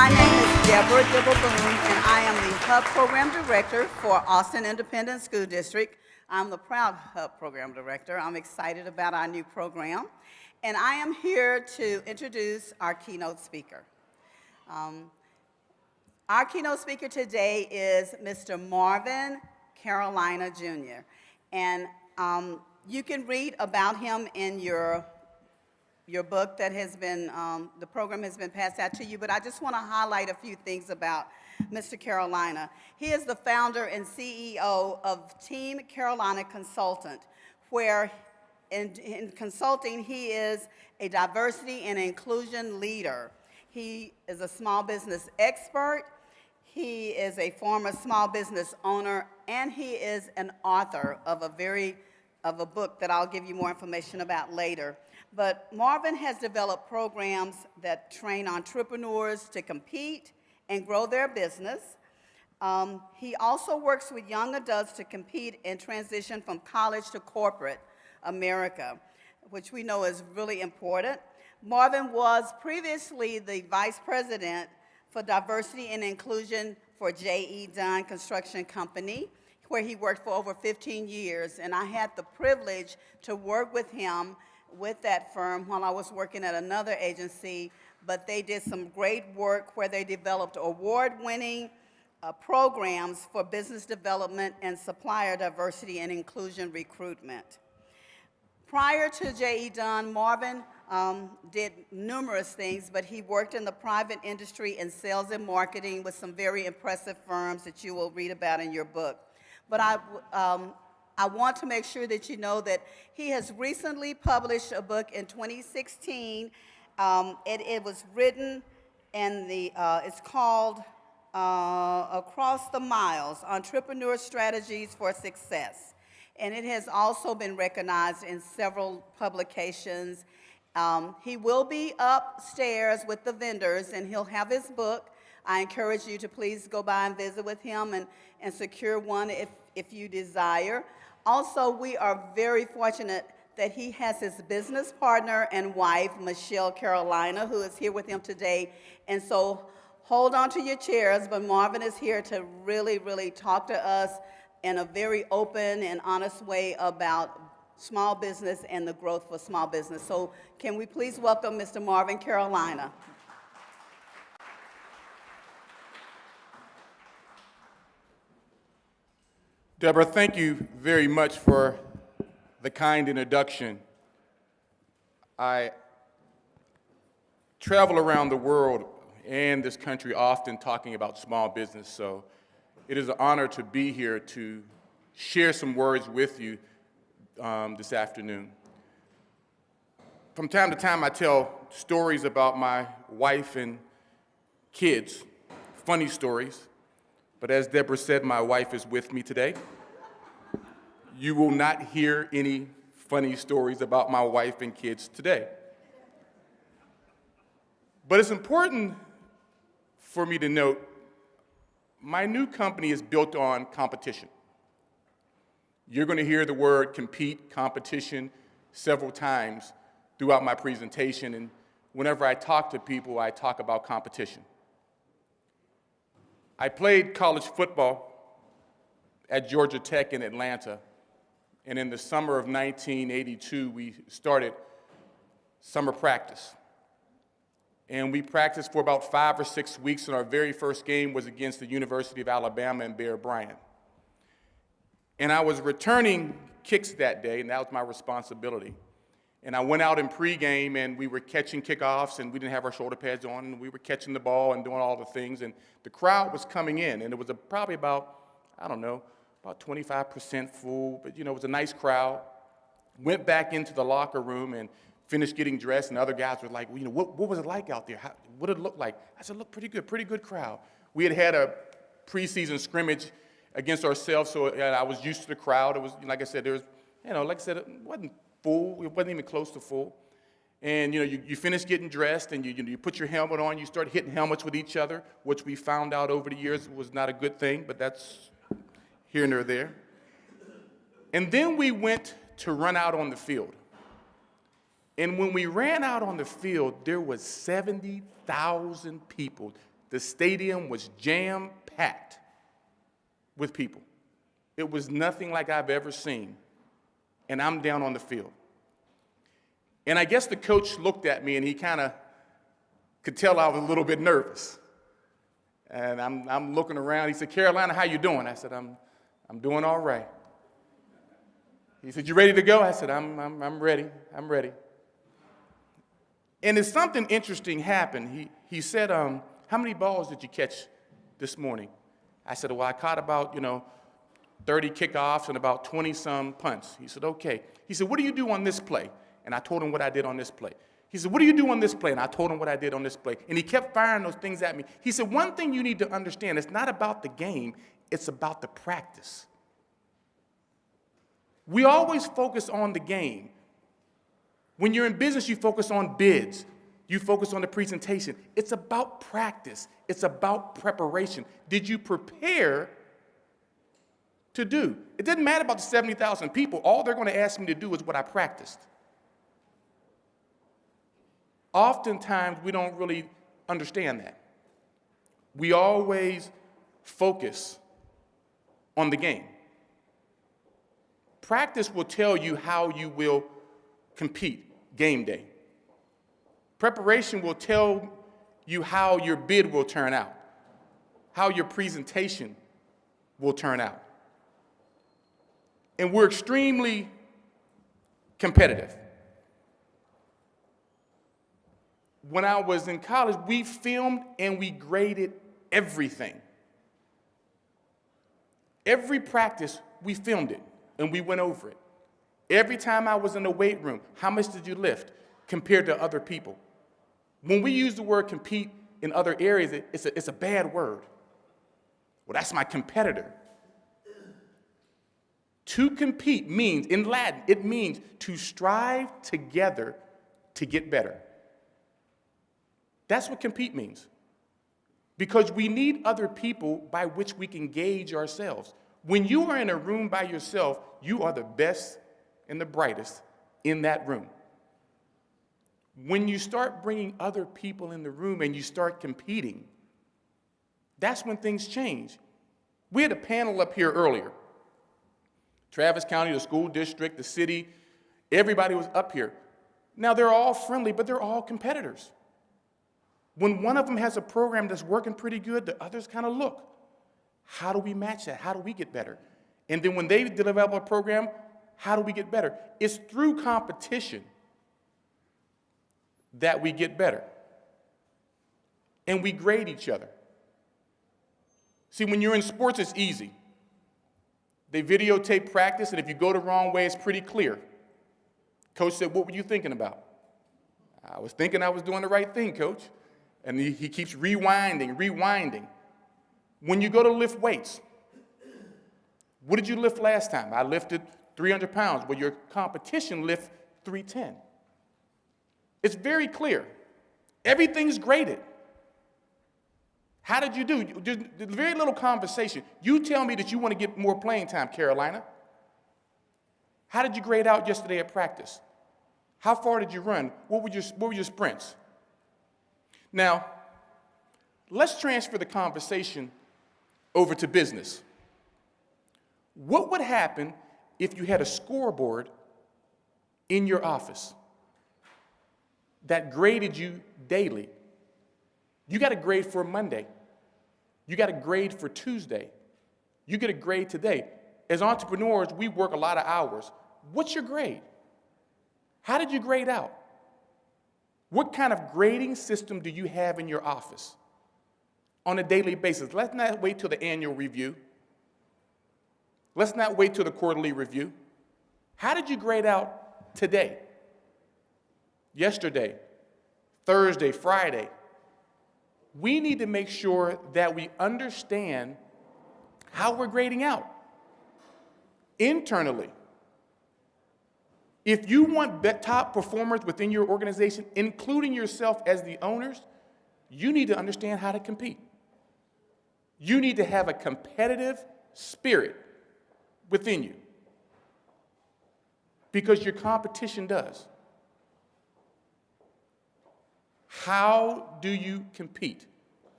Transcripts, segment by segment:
My name is Deborah Dibble-Boone, and I am the Hub Program Director for Austin Independent School District. I'm the proud Hub Program Director. I'm excited about our new program, and I am here to introduce our keynote speaker. Our keynote speaker today is Mr. Marvin Carolina, Jr., and you can read about him in your book that has been, the program has been passed out to you, but I just want to highlight a few things about Mr. Carolina. He is the founder and CEO of Team Carolina Consultant, where in consulting, he is a diversity and inclusion leader. He is a small business expert, he is a former small business owner, and he is an author of a book that I'll give you more information about later. But Marvin has developed programs that train entrepreneurs to compete and grow their business. He also works with young adults to compete and transition from college to corporate America, which we know is really important. Marvin was previously the Vice President for Diversity and Inclusion for J.E. Dunn Construction Company, where he worked for over 15 years, and I had the privilege to work with him with that firm while I was working at another agency, but they did some great work where they developed award-winning programs for business development and supplier diversity and inclusion recruitment. Prior to J.E. Dunn, Marvin did numerous things, but he worked in the private industry in sales and marketing with some very impressive firms that you will read about in your book. But I want to make sure that you know that he has recently published a book in 2016. It was written, and it's called Across the Miles, Entrepreneur Strategies for Success. And it has also been recognized in several publications. He will be upstairs with the vendors, and he'll have his book. I encourage you to please go by and visit with him and secure one if you desire. Also, we are very fortunate that he has his business partner and wife, Michelle Carolina, who is here with him today. And so hold on to your chairs, but Marvin is here to really, really talk to us in a very open and honest way about small business and the growth for small business. So can we please welcome Mr. Marvin Carolina. Deborah, thank you very much for the kind introduction. I travel around the world and this country often talking about small business, so it is an honor to be here to share some words with you this afternoon. From time to time, I tell stories about my wife and kids, funny stories. But as Deborah said, my wife is with me today. You will not hear any funny stories about my wife and kids today. But it's important for me to note, my new company is built on competition. You're going to hear the word compete, competition several times throughout my presentation, and whenever I talk to people, I talk about competition. I played college football at Georgia Tech in Atlanta, and in the summer of 1982, we started summer practice. And we practiced for about 5 or 6 weeks, and our very first game was against the University of Alabama and Bear Bryant. And I was returning kicks that day, and that was my responsibility. And I went out in pregame, and we were catching kickoffs, and we didn't have our shoulder pads on, and we were catching the ball and doing all the things, and the crowd was coming in, and it was probably about, I don't know, about 25% full, but, you know, it was a nice crowd. Went back into the locker room and finished getting dressed, and other guys were like, well, you know, what was it like out there? What did it look like? I said, look, pretty good crowd. We had a preseason scrimmage against ourselves, so I was used to the crowd. It was, like I said, there was, you know, like I said, it wasn't full. It wasn't even close to full. And, you know, you finish getting dressed, and you put your helmet on. You start hitting helmets with each other, which we found out over the years was not a good thing, but that's here and there. And then we went to run out on the field. And when we ran out on the field, there was 70,000 people The stadium was jam-packed with people. It was nothing like I've ever seen. And I'm down on the field. And I guess the coach looked at me and he kind of could tell I was a little bit nervous. And I'm looking around. He said, "Carolina, how you doing?" I said, I'm doing all right. He said, "You ready to go?" I said, I'm ready. I'm ready. And then something interesting happened. He said, "How many balls did you catch this morning?" I said, "Well, I caught about, 30 kickoffs and about 20-some punts." He said, "Okay." He said, "What do you do on this play?" And I told him what I did on this play. He said, "What do you do on this play?" And I told him what I did on this play. And he kept firing those things at me. He said, "One thing you need to understand, it's not about the game, it's about the practice." We always focus on the game. When you're in business, you focus on bids. You focus on the presentation. It's about practice. It's about preparation. Did you prepare to do? It doesn't matter about the 70,000 people. All they're going to ask me to do is what I practiced. Oftentimes, we don't really understand that. We always focus on the game. Practice will tell you how you will compete game day. Preparation will tell you how your bid will turn out, how your presentation will turn out. And we're extremely competitive. When I was in college, we filmed and we graded everything. Every practice, we filmed it and we went over it. Every time I was in the weight room, how much did you lift compared to other people? When we use the word compete in other areas, it's a bad word. Well, that's my competitor. To compete means, in Latin, it means to strive together to get better. That's what compete means. Because we need other people by which we can gauge ourselves. When you are in a room by yourself, you are the best and the brightest in that room. When you start bringing other people in the room and you start competing, that's when things change. We had a panel up here earlier. Travis County, the school district, the city, everybody was up here. Now, they're all friendly, but they're all competitors. When one of them has a program that's working pretty good, the others kind of look. How do we match that? How do we get better? And then when they develop a program, how do we get better? It's through competition that we get better. And we grade each other. See, when you're in sports, it's easy. They videotape practice, and if you go the wrong way, it's pretty clear. Coach said, "What were you thinking about?" "I was thinking I was doing the right thing, Coach." And he keeps rewinding. When you go to lift weights, what did you lift last time? "I lifted 300 pounds. Well, your competition lift 310. It's very clear. Everything's graded. How did you do? There's very little conversation. You tell me that you want to get more playing time, Carolina. How did you grade out yesterday at practice? How far did you run? What were your sprints? Now, let's transfer the conversation over to business. What would happen if you had a scoreboard in your office that graded you daily? You got a grade for Monday. You got a grade for Tuesday. You get a grade today. As entrepreneurs, we work a lot of hours. What's your grade? How did you grade out? What kind of grading system do you have in your office on a daily basis? Let's not wait till the annual review. Let's not wait till the quarterly review. How did you grade out today? Yesterday, Thursday, Friday? We need to make sure that we understand how we're grading out internally. If you want top performers within your organization, including yourself as the owners, you need to understand how to compete. You need to have a competitive spirit within you because your competition does. How do you compete?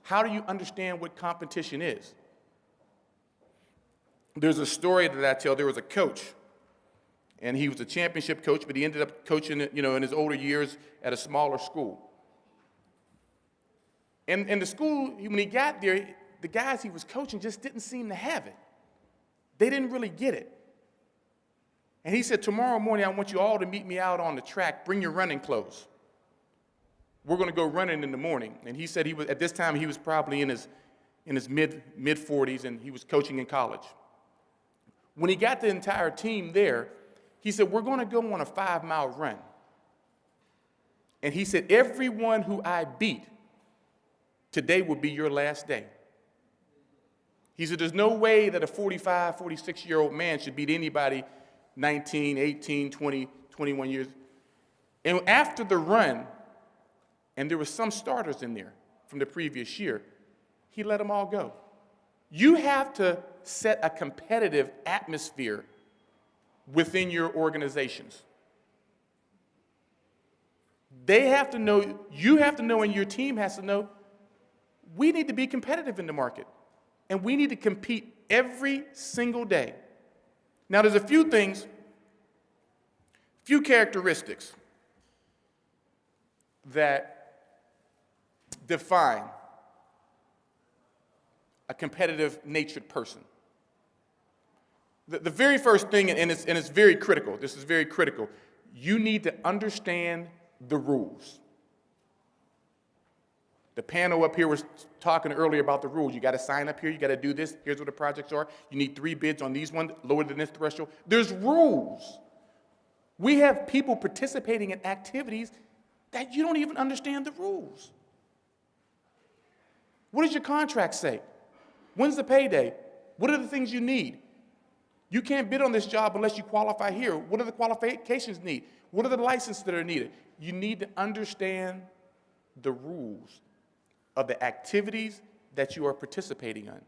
How do you understand what competition is? There's a story that I tell. There was a coach, and he was a championship coach, but he ended up coaching, in his older years at a smaller school. And the school, when he got there, the guys he was coaching just didn't seem to have it. They didn't really get it. And he said, tomorrow morning, I want you all to meet me out on the track. Bring your running clothes. We're going to go running in the morning. And he said at this time, he was probably in his mid-40s, and he was coaching in college. When he got the entire team there, he said, we're going to go on a 5-mile run. And he said, everyone who I beat, today will be your last day. He said, there's no way that a 45, 46-year-old man should beat anybody 19, 18, 20, 21 years. And after the run, and there were some starters in there from the previous year, he let them all go. You have to set a competitive atmosphere within your organizations. They have to know, you have to know, and your team has to know, we need to be competitive in the market. And we need to compete every single day. Now, there's a few characteristics that define a competitive-natured person. The very first thing, and it's very critical, this is very critical, you need to understand the rules. The panel up here was talking earlier about the rules. You got to sign up here. You got to do this. Here's what the projects are. You need 3 bids on these ones, lower than this threshold. There's rules. We have people participating in activities that you don't even understand the rules. What does your contract say? When's the payday? What are the things you need? You can't bid on this job unless you qualify here. What are the qualifications need? What are the licenses that are needed? You need to understand the rules of the activities that you are participating in.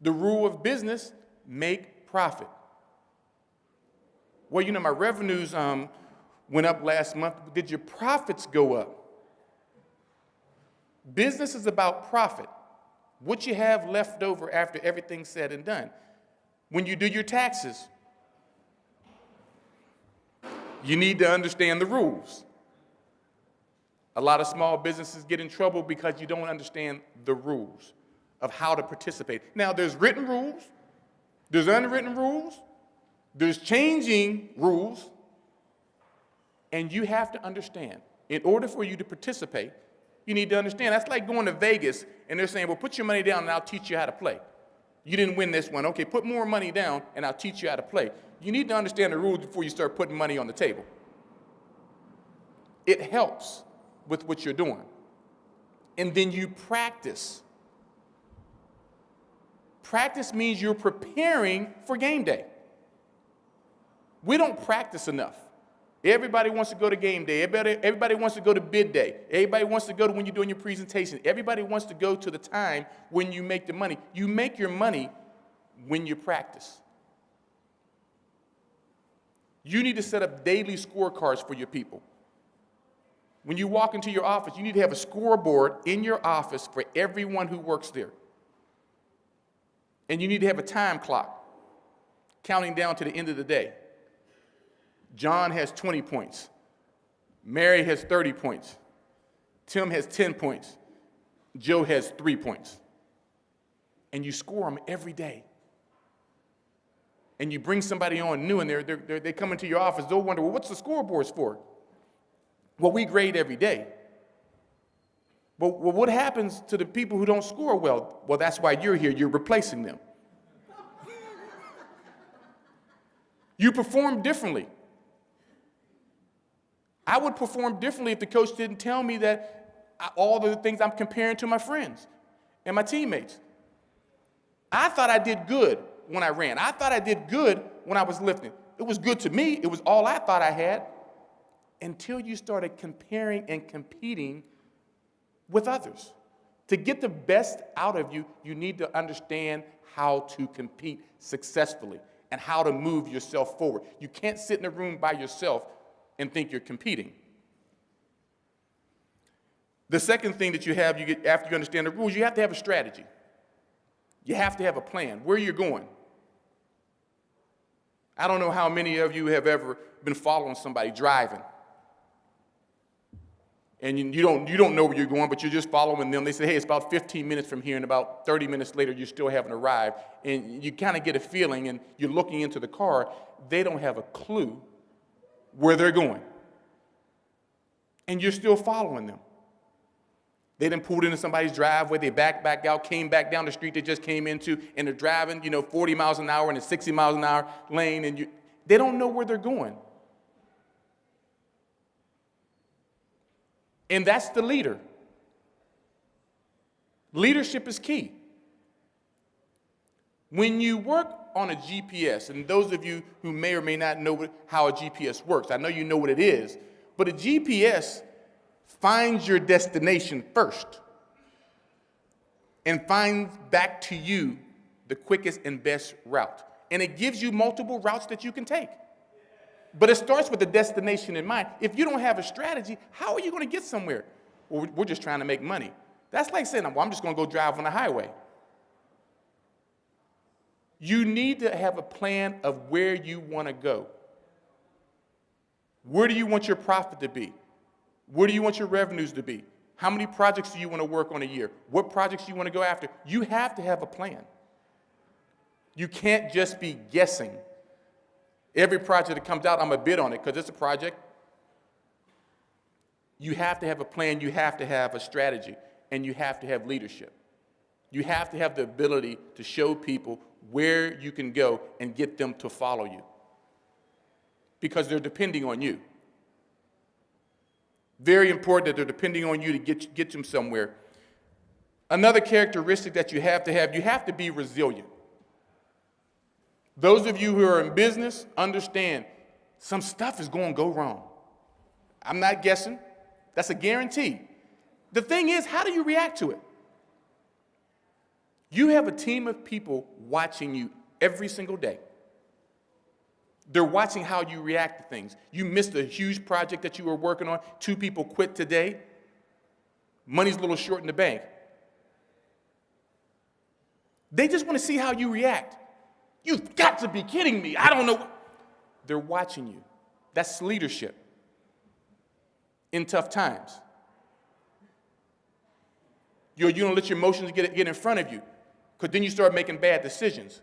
The rule of business, make profit. Well, my revenues went up last month. Did your profits go up? Business is about profit. What you have left over after everything's said and done. When you do your taxes, you need to understand the rules. A lot of small businesses get in trouble because you don't understand the rules of how to participate. Now, there's written rules, there's unwritten rules, there's changing rules, and you have to understand. In order for you to participate, you need to understand. That's like going to Vegas, and they're saying, well, put your money down, and I'll teach you how to play. You didn't win this one. Okay, put more money down, and I'll teach you how to play. You need to understand the rules before you start putting money on the table. It helps with what you're doing. And then you practice. Practice means you're preparing for game day. We don't practice enough. Everybody wants to go to game day. Everybody wants to go to bid day. Everybody wants to go to when you're doing your presentation. Everybody wants to go to the time when you make the money. You make your money when you practice. You need to set up daily scorecards for your people. When you walk into your office, you need to have a scoreboard in your office for everyone who works there. And you need to have a time clock counting down to the end of the day. John has 20 points. Mary has 30 points. Tim has 10 points. Joe has 3 points. And you score them every day. And you bring somebody on new, and they come into your office, they'll wonder, well, what's the scoreboards for? Well, we grade every day. But what happens to the people who don't score well? Well, that's why you're here. You're replacing them. You perform differently. I would perform differently if the coach didn't tell me that all the things I'm comparing to my friends and my teammates. I thought I did good when I ran. I thought I did good when I was lifting. It was good to me. It was all I thought I had. Until you started comparing and competing with others. To get the best out of you, you need to understand how to compete successfully and how to move yourself forward. You can't sit in a room by yourself and think you're competing. The second thing that you get after you understand the rules, you have to have a strategy. You have to have a plan, where you're going. I don't know how many of you have ever been following somebody driving. And you don't know where you're going, but you're just following them. They say, hey, it's about 15 minutes from here, and about 30 minutes later, you still haven't arrived. And you kind of get a feeling, and you're looking into the car. They don't have a clue where they're going. And you're still following them. They done pulled into somebody's driveway, they back out, came back down the street they just came into, and they're driving, 40 miles an hour in a 60 miles an hour lane, and they don't know where they're going. And that's the leader. Leadership is key. When you work on a GPS, and those of you who may or may not know how a GPS works, I know you know what it is, but a GPS finds your destination first and finds back to you the quickest and best route. And it gives you multiple routes that you can take. But it starts with the destination in mind. If you don't have a strategy, how are you going to get somewhere? Well, we're just trying to make money. That's like saying, well, I'm just going to go drive on the highway. You need to have a plan of where you want to go. Where do you want your profit to be? Where do you want your revenues to be? How many projects do you want to work on a year? What projects do you want to go after? You have to have a plan. You can't just be guessing. Every project that comes out, I'm going to bid on it because it's a project. You have to have a plan. You have to have a strategy. And you have to have leadership. You have to have the ability to show people where you can go and get them to follow you. Because they're depending on you. Very important that they're depending on you to get them somewhere. Another characteristic that you have to be resilient. Those of you who are in business understand some stuff is going to go wrong. I'm not guessing. That's a guarantee. The thing is, how do you react to it? You have a team of people watching you every single day. They're watching how you react to things. You missed a huge project that you were working on. 2 people quit today. Money's a little short in the bank. They just want to see how you react. You've got to be kidding me. I don't know. They're watching you. That's leadership in tough times. You don't let your emotions get in front of you, because then you start making bad decisions.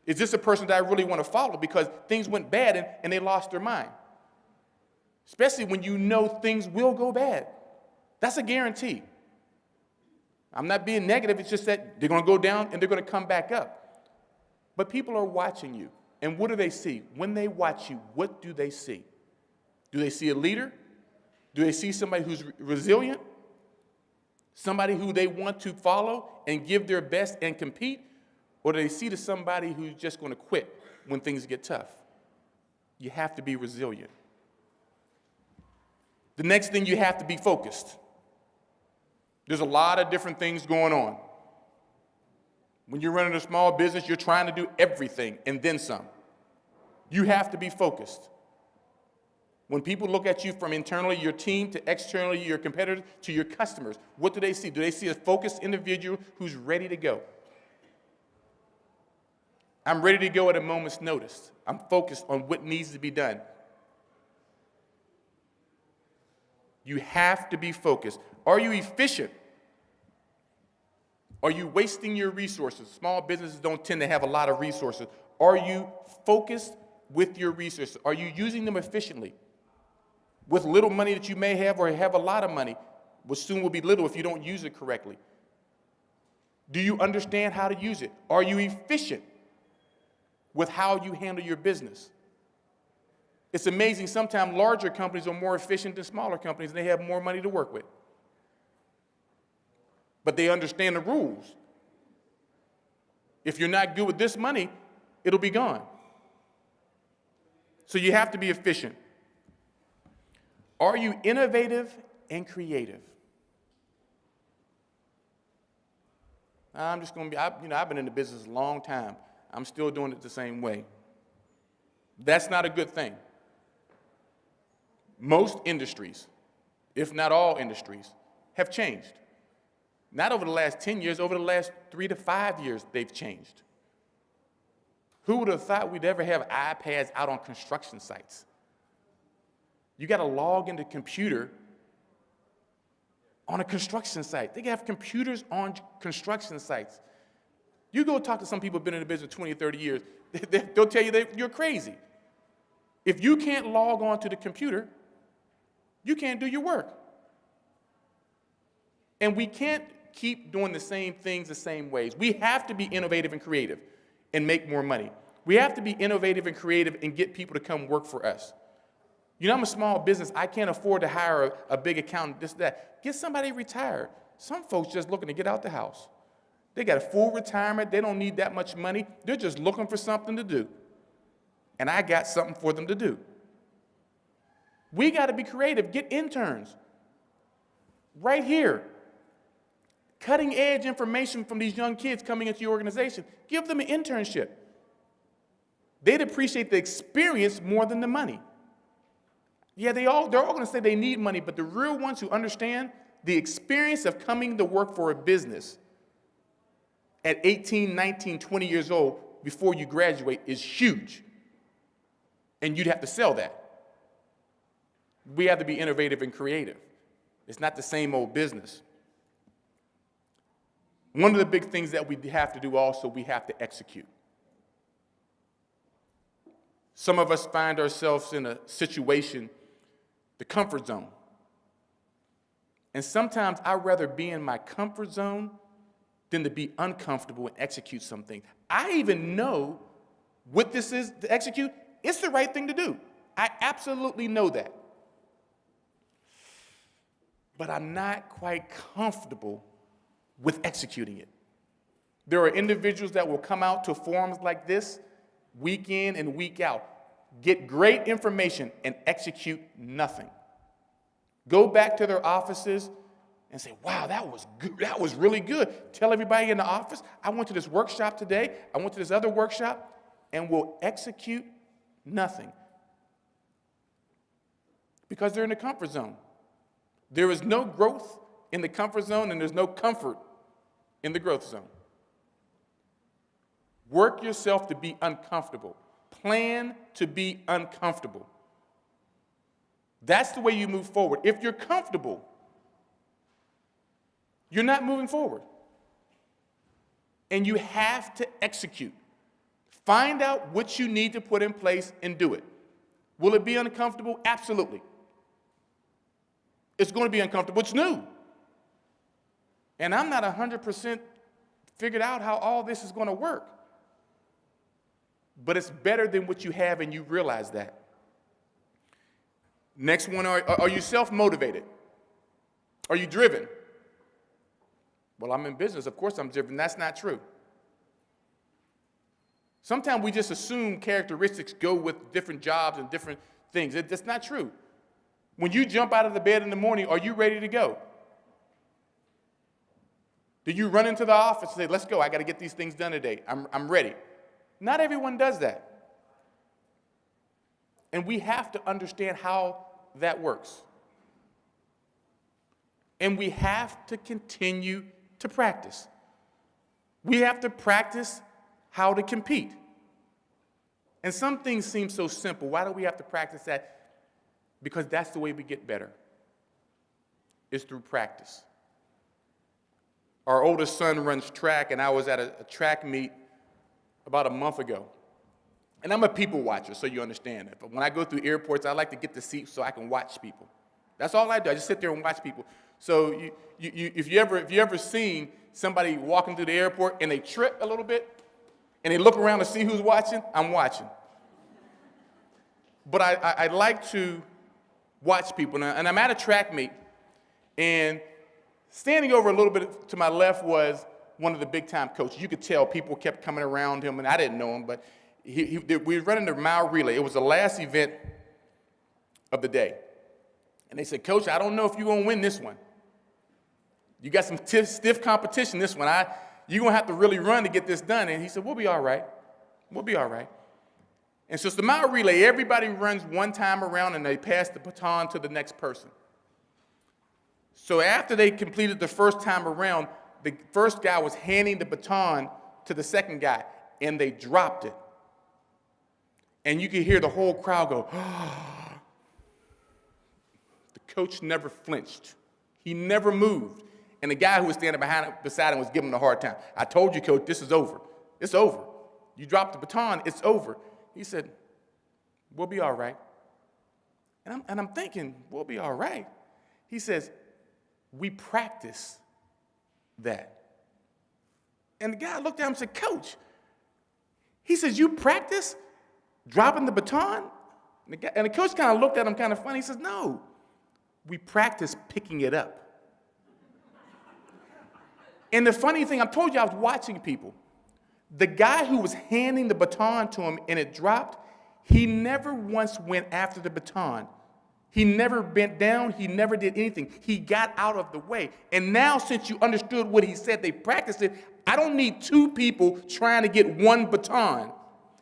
Is this a person that I really want to follow because things went bad and they lost their mind? Especially when you know things will go bad. That's a guarantee. I'm not being negative. It's just that they're going to go down and they're going to come back up. But people are watching you. And what do they see? When they watch you, what do they see? Do they see a leader? Do they see somebody who's resilient? Somebody who they want to follow and give their best and compete? Or do they see somebody who's just going to quit when things get tough? You have to be resilient. The next thing, you have to be focused. There's a lot of different things going on. When you're running a small business, you're trying to do everything and then some. You have to be focused. When people look at you from internally, your team, to externally, your competitors, to your customers, what do they see? Do they see a focused individual who's ready to go? I'm ready to go at a moment's notice. I'm focused on what needs to be done. You have to be focused. Are you efficient? Are you wasting your resources? Small businesses don't tend to have a lot of resources. Are you focused with your resources? Are you using them efficiently? With little money that you may have, or have a lot of money, which soon will be little if you don't use it correctly. Do you understand how to use it? Are you efficient with how you handle your business? It's amazing, sometimes larger companies are more efficient than smaller companies, and they have more money to work with. But they understand the rules. If you're not good with this money, it'll be gone. So you have to be efficient. Are you innovative and creative? I'm just going to be, I've been in the business a long time. I'm still doing it the same way. That's not a good thing. Most industries, if not all industries, have changed. Not over the last 10 years, over the last 3 to 5 years, they've changed. Who would have thought we'd ever have iPads out on construction sites? You got to log into the computer on a construction site. They have computers on construction sites. You go talk to some people who've been in the business 20 or 30 years, they'll tell you you're crazy. If you can't log on to the computer, you can't do your work. And we can't keep doing the same things the same ways. We have to be innovative and creative and make more money. We have to be innovative and creative and get people to come work for us. You know, I'm a small business. I can't afford to hire a big accountant, this, that. Get somebody retired. Some folks just looking to get out the house. They got a full retirement. They don't need that much money. They're just looking for something to do. And I got something for them to do. We got to be creative. Get interns. Right here. Cutting edge information from these young kids coming into your organization. Give them an internship. They'd appreciate the experience more than the money. Yeah, they're all going to say they need money, but the real ones who understand the experience of coming to work for a business at 18, 19, 20 years old before you graduate is huge. And you'd have to sell that. We have to be innovative and creative. It's not the same old business. One of the big things that we have to do also, we have to execute. Some of us find ourselves in a situation, the comfort zone. And sometimes I'd rather be in my comfort zone than to be uncomfortable and execute something. I even know what this is to execute. It's the right thing to do. I absolutely know that. But I'm not quite comfortable with executing it. There are individuals that will come out to forums like this week in and week out, get great information and execute nothing. Go back to their offices and say, wow, that was good. That was really good. Tell everybody in the office, I went to this workshop today, I went to this other workshop, and will execute nothing. Because they're in the comfort zone. There is no growth in the comfort zone, and there's no comfort in the growth zone. Work yourself to be uncomfortable. Plan to be uncomfortable. That's the way you move forward. If you're comfortable, you're not moving forward. And you have to execute. Find out what you need to put in place and do it. Will it be uncomfortable? Absolutely. It's going to be uncomfortable. It's new. And I'm not 100% figured out how all this is going to work. But it's better than what you have, and you realize that. Next one, are you self-motivated? Are you driven? Well, I'm in business. Of course I'm driven. That's not true. Sometimes we just assume characteristics go with different jobs and different things. That's not true. When you jump out of the bed in the morning, are you ready to go? Do you run into the office and say, let's go, I got to get these things done today. I'm ready. Not everyone does that. And we have to understand how that works. And we have to continue to practice. We have to practice how to compete. And some things seem so simple. Why do we have to practice that? Because that's the way we get better. It's through practice. Our oldest son runs track, and I was at a track meet about a month ago. And I'm a people watcher, so you understand that. But when I go through airports, I like to get the seat so I can watch people. That's all I do. I just sit there and watch people. So if you ever seen somebody walking through the airport and they trip a little bit, and they look around to see who's watching, I'm watching. But I like to watch people. And I'm at a track meet, and standing over a little bit to my left was one of the big-time coaches. You could tell people kept coming around him, and I didn't know him, but we were running the mile relay. It was the last event of the day. And they said, Coach, I don't know if you're going to win this one. You got some stiff competition this one. You're going to have to really run to get this done. And he said, we'll be all right. We'll be all right. And so it's the mile relay. Everybody runs one time around, and they pass the baton to the next person. So after they completed the first time around, the first guy was handing the baton to the second guy, and they dropped it. And you could hear the whole crowd go, The coach never flinched. He never moved. And the guy who was standing beside him was giving him a hard time. I told you, coach, this is over. It's over. You dropped the baton, it's over. He said, we'll be all right. And I'm thinking, we'll be all right. He says, we practice that. And the guy looked at him and said, Coach, he says, you practice dropping the baton? And the coach kind of looked at him kind of funny. He says, no, we practice picking it up. And the funny thing, I told you I was watching people. The guy who was handing the baton to him and it dropped, he never once went after the baton. He never bent down. He never did anything. He got out of the way. And now, since you understood what he said, they practiced it. I don't need two people trying to get one baton.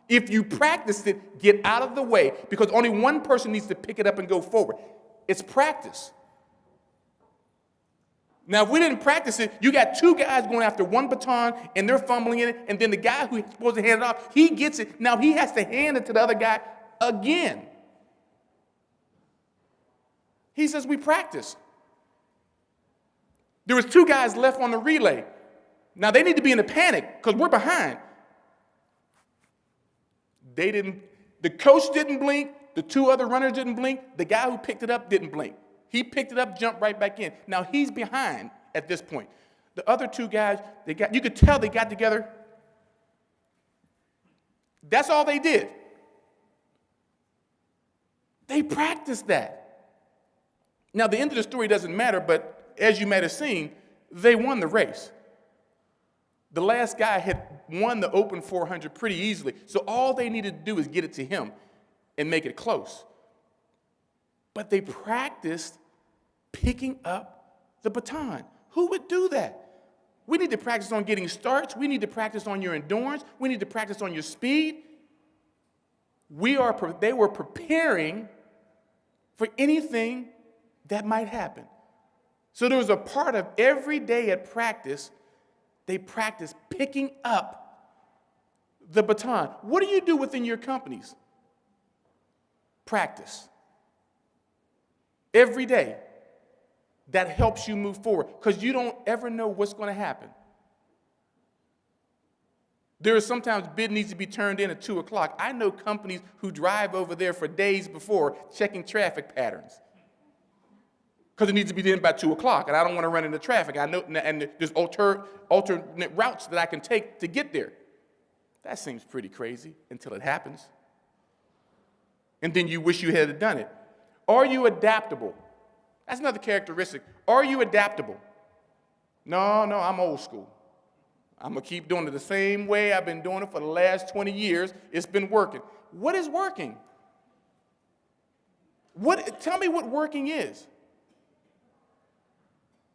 If you practice it, get out of the way, because only one person needs to pick it up and go forward. It's practice. Now, if we didn't practice it, you got two guys going after one baton, and they're fumbling in it, and then the guy who's supposed to hand it off, he gets it. Now he has to hand it to the other guy again. He says, we practice. There was two guys left on the relay. Now they need to be in a panic because we're behind. The coach didn't blink. The two other runners didn't blink. The guy who picked it up didn't blink. He picked it up, jumped right back in. Now he's behind at this point. The other two guys, you could tell they got together. That's all they did. They practiced that. Now, the end of the story doesn't matter, but as you might have seen, they won the race. The last guy had won the open 400 pretty easily, so all they needed to do is get it to him and make it close. But they practiced picking up the baton. Who would do that? We need to practice on getting starts. We need to practice on your endurance. We need to practice on your speed. They were preparing for anything that might happen. So there was a part of every day at practice, they practiced picking up the baton. What do you do within your companies? Practice. Every day. That helps you move forward because you don't ever know what's going to happen. There is sometimes bid needs to be turned in at 2 o'clock. I know companies who drive over there for days before checking traffic patterns because it needs to be done by 2 o'clock, and I don't want to run into traffic. I know, and there's alternate routes that I can take to get there. That seems pretty crazy until it happens. And then you wish you had done it. Are you adaptable? That's another characteristic. Are you adaptable? No, I'm old school. I'm going to keep doing it the same way I've been doing it for the last 20 years. It's been working. What is working? Tell me what working is.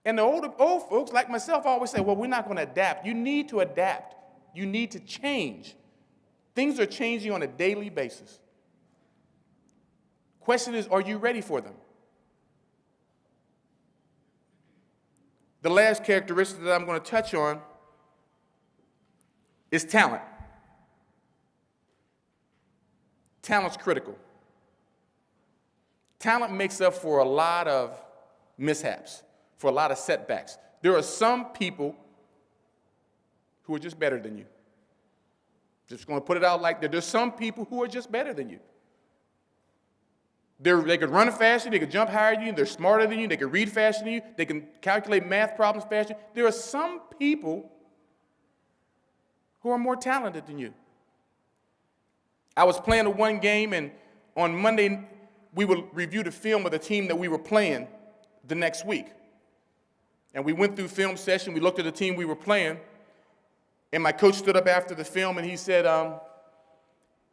And the old folks like myself always say, well, we're not going to adapt. You need to adapt. You need to change. Things are changing on a daily basis. Question is, are you ready for them? The last characteristic that I'm going to touch on is talent. Talent's critical. Talent makes up for a lot of mishaps, for a lot of setbacks. There are some people who are just better than you. Just going to put it out like that. There's some people who are just better than you. They could run faster, they could jump higher than you, they're smarter than you, they could read faster than you, they can calculate math problems faster. There are some people who are more talented than you. I was playing a one game, and on Monday, we would review the film of the team that we were playing the next week. And we went through film session, we looked at the team we were playing, and my coach stood up after the film and he said,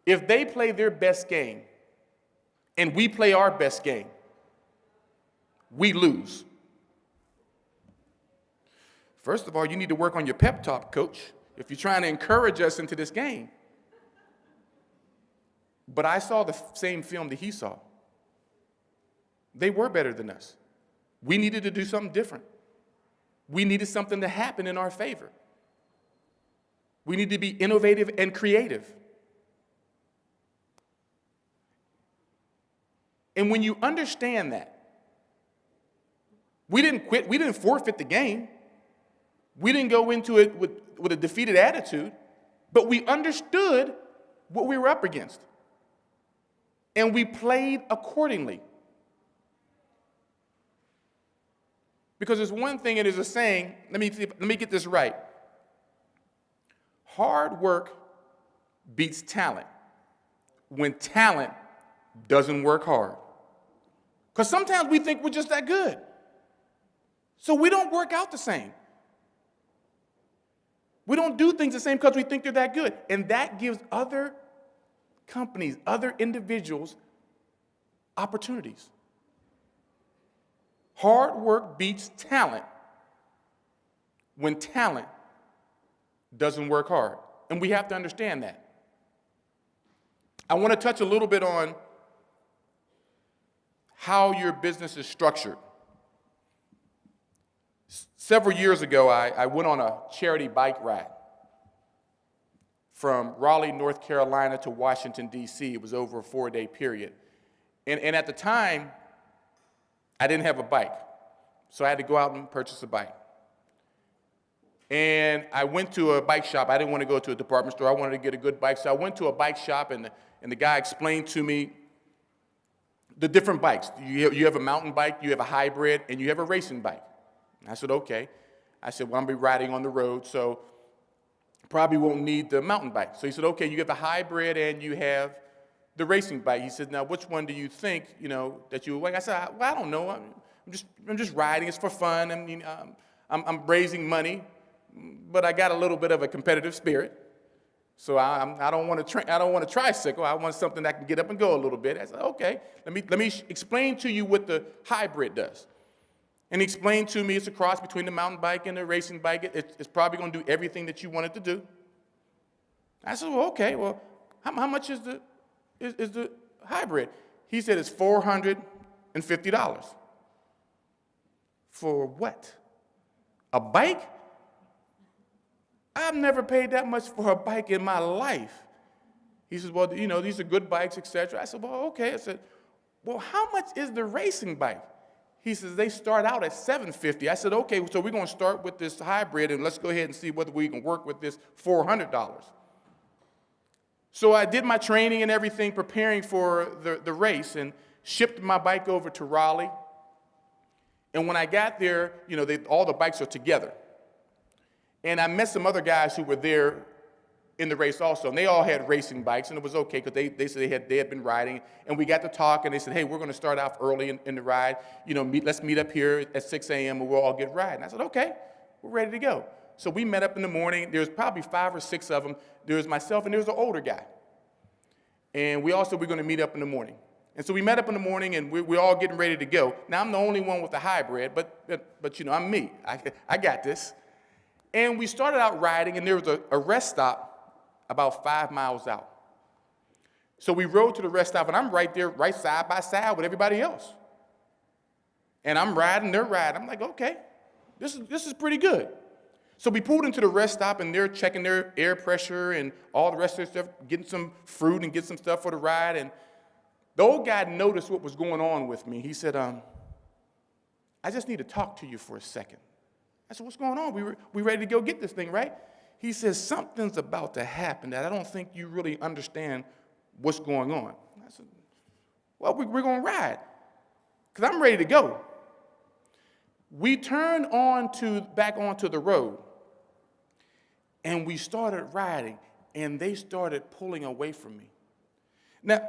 if they play their best game and we play our best game, we lose. First of all, you need to work on your pep talk, coach, if you're trying to encourage us into this game. But I saw the same film that he saw. They were better than us. We needed to do something different. We needed something to happen in our favor. We need to be innovative and creative. And when you understand that, we didn't quit, we didn't forfeit the game. We didn't go into it with a defeated attitude, but we understood what we were up against. And we played accordingly. Because there's one thing, and there's a saying, let me get this right. Hard work beats talent when talent doesn't work hard. Because sometimes we think we're just that good. So we don't work out the same. We don't do things the same because we think they're that good. And that gives other companies, other individuals, opportunities. Hard work beats talent when talent doesn't work hard. And we have to understand that. I want to touch a little bit on how your business is structured. Several years ago, I went on a charity bike ride from Raleigh, North Carolina to Washington, D.C. It was over a 4-day period. And at the time, I didn't have a bike, so I had to go out and purchase a bike. And I went to a bike shop. I didn't want to go to a department store. I wanted to get a good bike, so I went to a bike shop, and the guy explained to me the different bikes. You have a mountain bike, you have a hybrid, and you have a racing bike. And I said, okay. I said, well, I'm going to be riding on the road, so probably won't need the mountain bike. So he said, okay, you have the hybrid and you have the racing bike. He said, now, which one do you think, that you would like? I said, well, I don't know. I'm just riding. It's for fun. I mean, I'm raising money, but I got a little bit of a competitive spirit. So I don't want a tricycle. I want something that can get up and go a little bit. I said, okay, let me explain to you what the hybrid does. And he explained to me it's a cross between the mountain bike and the racing bike. It's probably going to do everything that you want it to do. I said, well, okay. Well, how much is the hybrid? He said it's $450. For what? A bike? I've never paid that much for a bike in my life. He says, well, these are good bikes, etc. I said, well, okay. I said, well, how much is the racing bike? He says, they start out at $750. I said, okay, so we're going to start with this hybrid, and let's go ahead and see whether we can work with this $400. So I did my training and everything, preparing for the race, and shipped my bike over to Raleigh. And when I got there, all the bikes are together. And I met some other guys who were there in the race also, and they all had racing bikes, and it was okay because they said they had been riding, and we got to talk, and they said, hey, we're going to start off early in the ride. Let's meet up here at 6 a.m. and we'll all get riding. I said, okay, we're ready to go. So we met up in the morning. There was probably 5 or 6 of them. There was myself, and there was an older guy. And we're going to meet up in the morning. And so we met up in the morning, and we're all getting ready to go. Now, I'm the only one with the hybrid, but I'm me. I got this. And we started out riding, and there was a rest stop about 5 miles out. So we rode to the rest stop, and I'm right there, right side by side with everybody else. And I'm riding, they're riding. I'm like, okay, this is pretty good. So we pulled into the rest stop, and they're checking their air pressure and all the rest of their stuff, getting some fruit and getting some stuff for the ride. And the old guy noticed what was going on with me. He said, I just need to talk to you for a second. I said, what's going on? We ready to go get this thing, right? He says, something's about to happen that I don't think you really understand what's going on. I said, well, we're going to ride because I'm ready to go. We turned back onto the road, and we started riding, and they started pulling away from me. Now,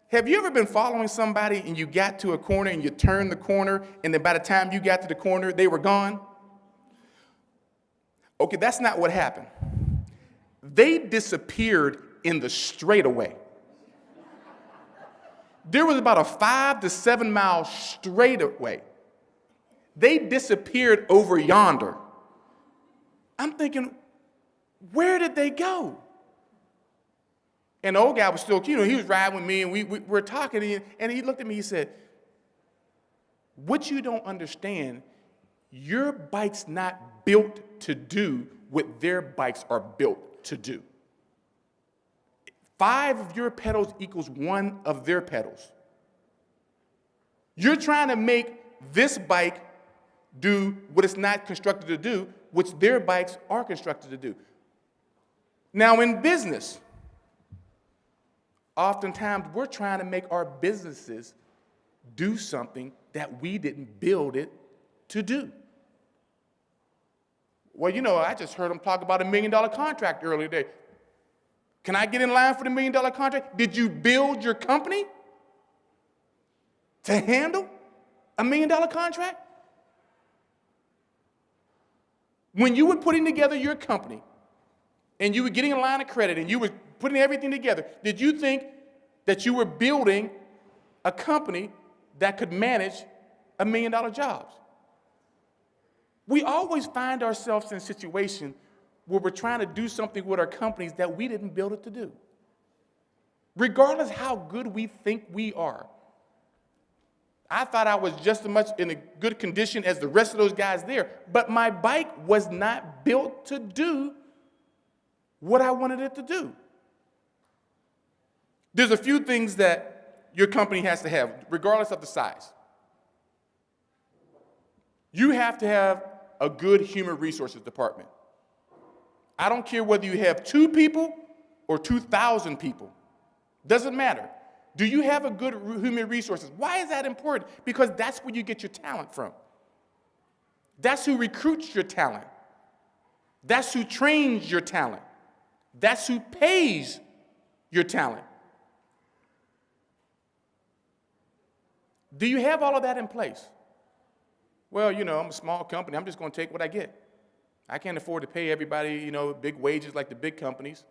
have you ever been following somebody and you got to a corner and you turned the corner, and then by the time you got to the corner, they were gone? Okay, that's not what happened. They disappeared in the straightaway. There was about a 5 to 7 mile straightaway. They disappeared over yonder. I'm thinking, where did they go? And the old guy was still, he was riding with me, and we were talking, and he looked at me, he said, What you don't understand, your bike's not built to do what their bikes are built to do. 5 of your pedals equals 1 of their pedals. You're trying to make this bike do what it's not constructed to do, which their bikes are constructed to do. Now, in business, oftentimes we're trying to make our businesses do something that we didn't build it to do. Well, I just heard them talk about $1 million contract earlier today. Can I get in line for the $1 million contract? Did you build your company to handle $1 million contract? When you were putting together your company and you were getting a line of credit and you were putting everything together, did you think that you were building a company that could manage $1 million jobs? We always find ourselves in a situation where we're trying to do something with our companies that we didn't build it to do. Regardless how good we think we are. I thought I was just as much in a good condition as the rest of those guys there, but my bike was not built to do what I wanted it to do. There's a few things that your company has to have, regardless of the size. You have to have a good human resources department. I don't care whether you have 2 people or 2,000 people. Doesn't matter. Do you have a good human resources? Why is that important? Because that's where you get your talent from. That's who recruits your talent. That's who trains your talent. That's who pays your talent. Do you have all of that in place? Well, I'm a small company. I'm just going to take what I get. I can't afford to pay everybody, big wages like the big companies.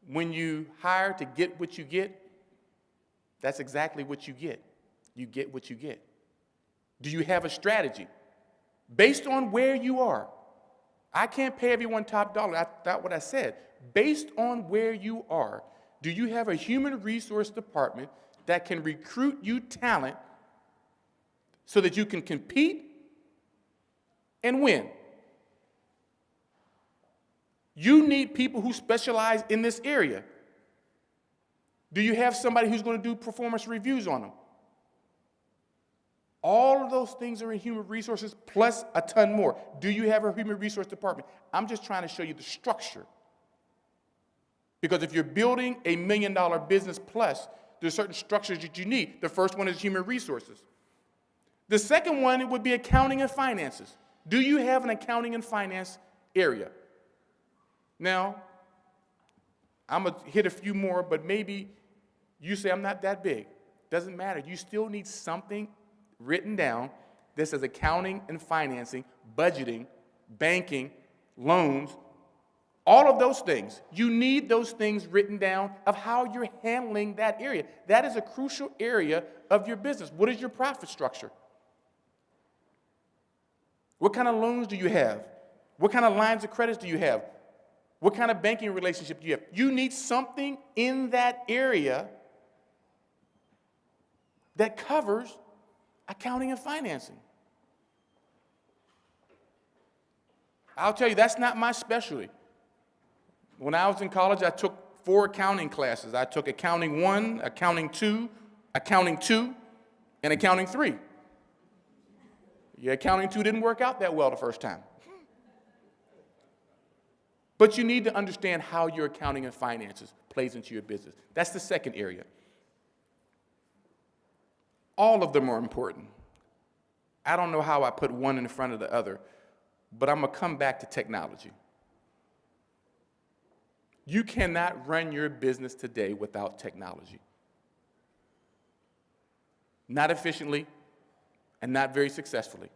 When you hire to get what you get, that's exactly what you get. You get what you get. Do you have a strategy? Based on where you are. I can't pay everyone top dollar. That's what I said. Based on where you are, do you have a human resource department that can recruit you talent so that you can compete and win? You need people who specialize in this area. Do you have somebody who's going to do performance reviews on them? All of those things are in human resources, plus a ton more. Do you have a human resource department? I'm just trying to show you the structure. Because if you're building a $1 million business plus, there's certain structures that you need. The first one is human resources. The second one would be accounting and finances. Do you have an accounting and finance area? Now, I'm going to hit a few more, but maybe you say I'm not that big. Doesn't matter. You still need something written down that says accounting and financing, budgeting, banking, loans, all of those things. You need those things written down of how you're handling that area. That is a crucial area of your business. What is your profit structure? What kind of loans do you have? What kind of lines of credit do you have? What kind of banking relationship do you have? You need something in that area that covers accounting and financing. I'll tell you, that's not my specialty. When I was in college, I took 4 accounting classes. I took Accounting 1, Accounting 2, Accounting 2, and Accounting 3. Yeah, Accounting 2 didn't work out that well the first time. But you need to understand how your accounting and finances plays into your business. That's the second area. All of them are important. I don't know how I put one in front of the other, but I'm going to come back to technology. You cannot run your business today without technology. Not efficiently and not very successfully.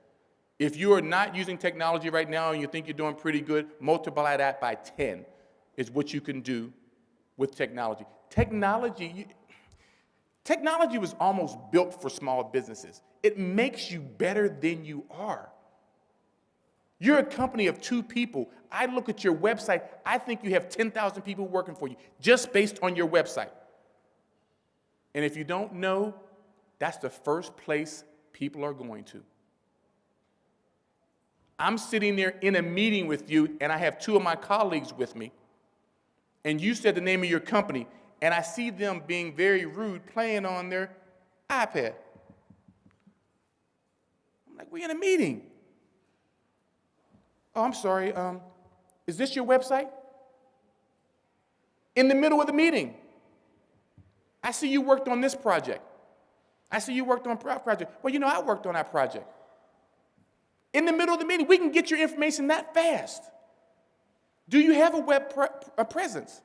If you are not using technology right now and you think you're doing pretty good, multiply that by 10 is what you can do with technology. Technology was almost built for small businesses. It makes you better than you are. You're a company of 2 people. I look at your website, I think you have 10,000 people working for you just based on your website. And if you don't know, that's the first place people are going to. I'm sitting there in a meeting with you, and I have two of my colleagues with me, and you said the name of your company, and I see them being very rude, playing on their iPad. I'm like, we're in a meeting. Oh, I'm sorry, is this your website? In the middle of the meeting. I see you worked on this project. I see you worked on a project. Well, I worked on that project. In the middle of the meeting, we can get your information that fast. Do you have a web presence?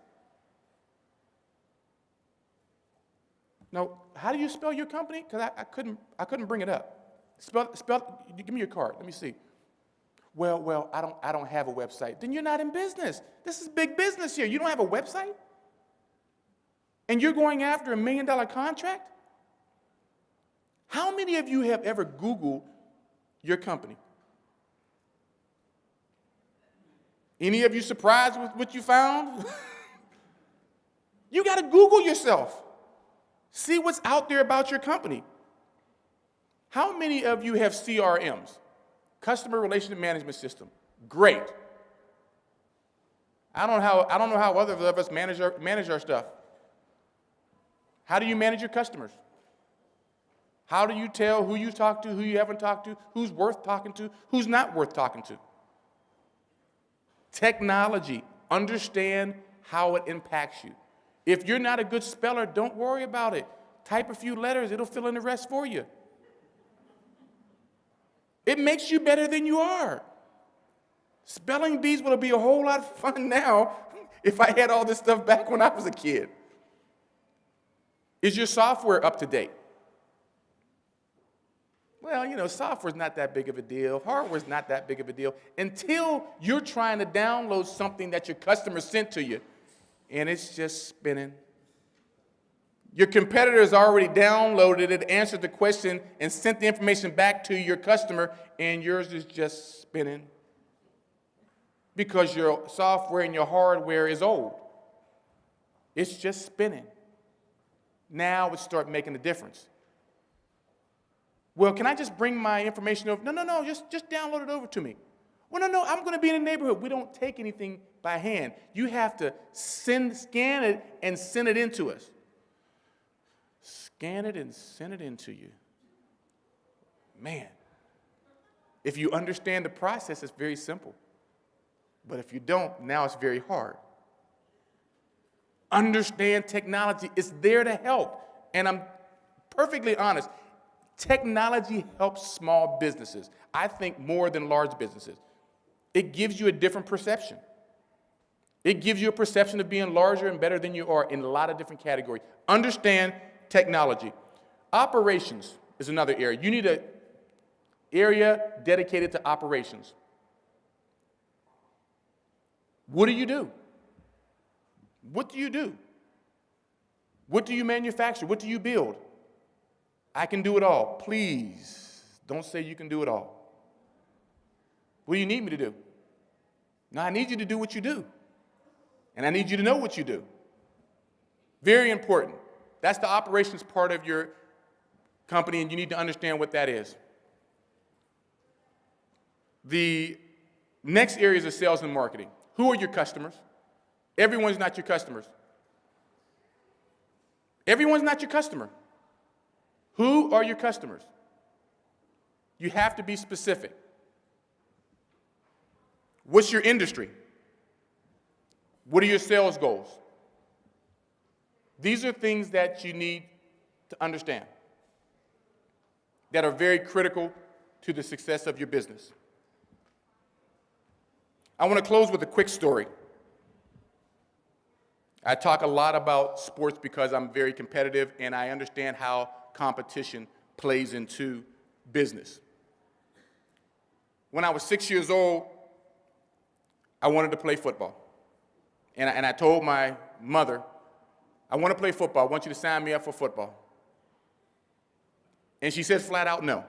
No. How do you spell your company? Because I couldn't bring it up. Give me your card. Let me see. Well, I don't have a website. Then you're not in business. This is big business here. You don't have a website? And you're going after $1 million contract? How many of you have ever Googled your company? Any of you surprised with what you found? You got to Google yourself. See what's out there about your company. How many of you have CRMs? Customer Relationship Management System. Great. I don't know how others of us manage our stuff. How do you manage your customers? How do you tell who you talk to, who you haven't talked to, who's worth talking to, who's not worth talking to? Technology. Understand how it impacts you. If you're not a good speller, don't worry about it. Type a few letters, it'll fill in the rest for you. It makes you better than you are. Spelling bees would be a whole lot of fun now if I had all this stuff back when I was a kid. Is your software up to date? Well, software's not that big of a deal. Hardware's not that big of a deal until you're trying to download something that your customer sent to you, and it's just spinning. Your competitor's already downloaded it, answered the question, and sent the information back to your customer, and yours is just spinning because your software and your hardware is old. It's just spinning. Now it starts making a difference. Well, can I just bring my information over? No, just download it over to me. Well, no, I'm going to be in the neighborhood. We don't take anything by hand. You have to scan it and send it into us. Scan it and send it into you. Man, if you understand the process, it's very simple. But if you don't, now it's very hard. Understand technology. It's there to help. And I'm perfectly honest. Technology helps small businesses, I think, more than large businesses. It gives you a different perception. It gives you a perception of being larger and better than you are in a lot of different categories. Understand technology. Operations is another area. You need an area dedicated to operations. What do you do? What do you do? What do you manufacture? What do you build? I can do it all. Please don't say you can do it all. What do you need me to do? No, I need you to do what you do. And I need you to know what you do. Very important. That's the operations part of your company, and you need to understand what that is. The next area is sales and marketing. Who are your customers? Everyone's not your customers. Everyone's not your customer. Who are your customers? You have to be specific. What's your industry? What are your sales goals? These are things that you need to understand that are very critical to the success of your business. I want to close with a quick story. I talk a lot about sports because I'm very competitive and I understand how competition plays into business. When I was 6 years old, I wanted to play football. And I told my mother, I want to play football. I want you to sign me up for football. And she said flat out no.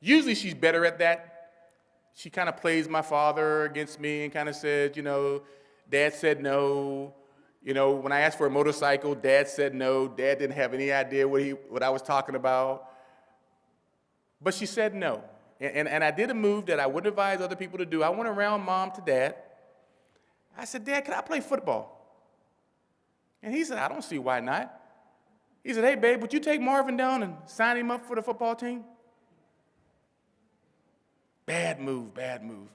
Usually she's better at that. She kind of plays my father against me and kind of said, Dad said no, You know, when I asked for a motorcycle, Dad said no. Dad didn't have any idea what I was talking about. But she said no. And I did a move that I wouldn't advise other people to do. I went around Mom to Dad. I said, Dad, can I play football? And he said, I don't see why not. He said, hey, babe, would you take Marvin down and sign him up for the football team? Bad move, bad move.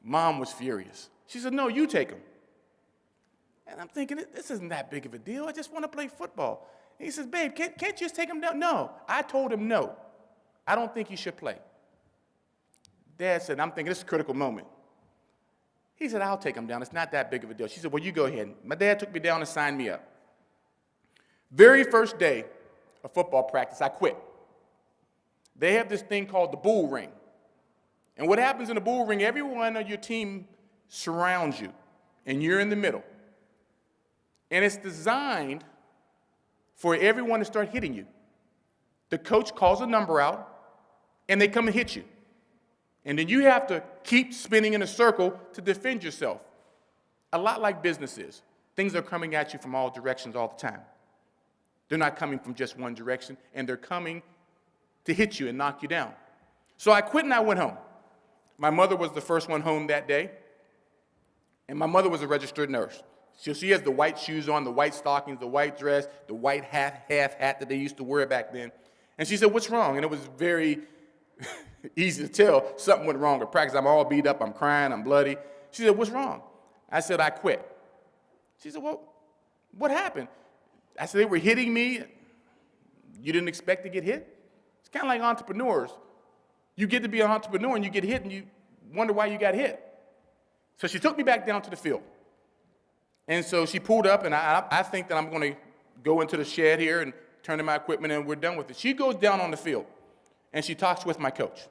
Mom was furious. She said, no, you take him. And I'm thinking, this isn't that big of a deal. I just want to play football. And he says, babe, can't you just take him down? No, I told him no. I don't think he should play. Dad said, I'm thinking this is a critical moment. He said, I'll take him down. It's not that big of a deal. She said, well, you go ahead. My dad took me down and signed me up. Very first day of football practice, I quit. They have this thing called the bull ring. And what happens in the bull ring, everyone on your team surrounds you, and you're in the middle. And it's designed for everyone to start hitting you. The coach calls a number out, and they come and hit you. And then you have to keep spinning in a circle to defend yourself. A lot like businesses. Things are coming at you from all directions all the time. They're not coming from just one direction, and they're coming to hit you and knock you down. So I quit and I went home. My mother was the first one home that day, and my mother was a registered nurse. So she has the white shoes on, the white stockings, the white dress, the white half hat that they used to wear back then. And she said, what's wrong? And it was very easy to tell something went wrong at practice. I'm all beat up, I'm crying, I'm bloody. She said, what's wrong? I said, I quit. She said, well, what happened? I said, they were hitting me. You didn't expect to get hit? It's kind of like entrepreneurs. You get to be an entrepreneur and you get hit and you wonder why you got hit. So she took me back down to the field. And so she pulled up, and I think that I'm going to go into the shed here and turn in my equipment, and we're done with it. She goes down on the field, and she talks with my coach.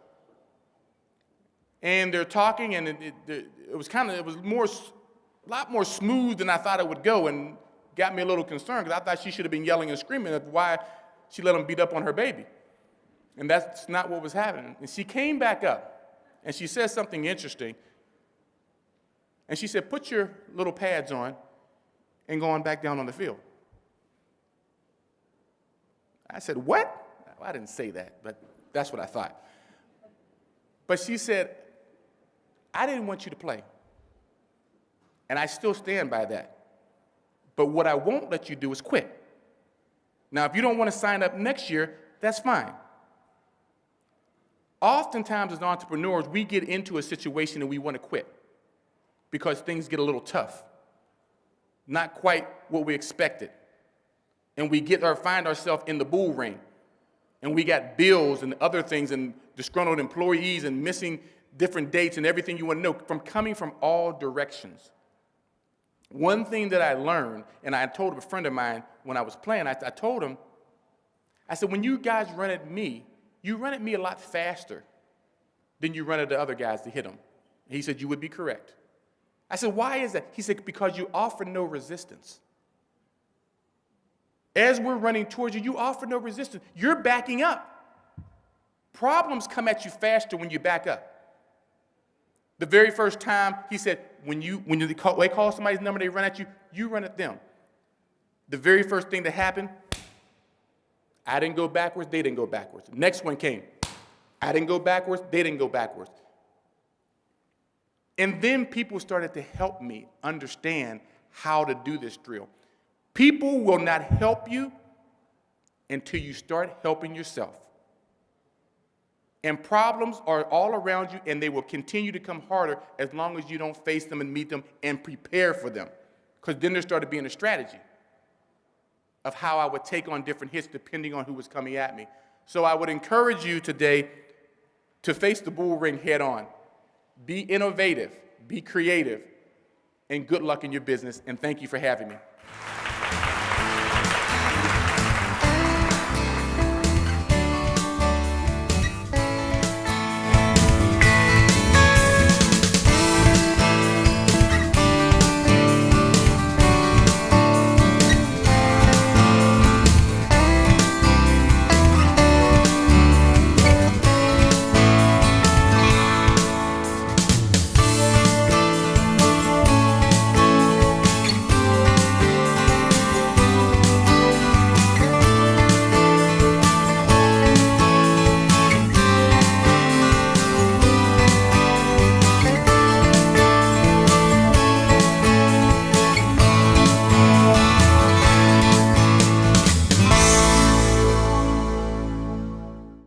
And they're talking, and it was a lot more smooth than I thought it would go, and got me a little concerned because I thought she should have been yelling and screaming at why she let him beat up on her baby. And that's not what was happening. And she came back up, and she said something interesting. And she said, put your little pads on and go on back down on the field. I said, what? Well, I didn't say that, but that's what I thought. But she said, I didn't want you to play. And I still stand by that. But what I won't let you do is quit. Now, if you don't want to sign up next year, that's fine. Oftentimes as entrepreneurs, we get into a situation and we want to quit because things get a little tough, not quite what we expected. And we find ourselves in the bull ring, and we got bills and other things and disgruntled employees and missing different dates and everything you want to know coming from all directions. One thing that I learned, and I told a friend of mine when I was playing, I told him, I said, when you guys run at me, you run at me a lot faster than you run at the other guys to hit them. He said, you would be correct. I said, why is that? He said, because you offer no resistance. As we're running towards you, you offer no resistance. You're backing up. Problems come at you faster when you back up. The very first time, he said, when they call somebody's number, they run at you, you run at them. The very first thing that happened, I didn't go backwards, they didn't go backwards. The next one came. I didn't go backwards, they didn't go backwards. And then people started to help me understand how to do this drill. People will not help you until you start helping yourself. And problems are all around you, and they will continue to come harder as long as you don't face them and meet them and prepare for them. Because then there started being a strategy of how I would take on different hits depending on who was coming at me. So I would encourage you today to face the bull ring head on. Be innovative, be creative, and good luck in your business, and thank you for having me.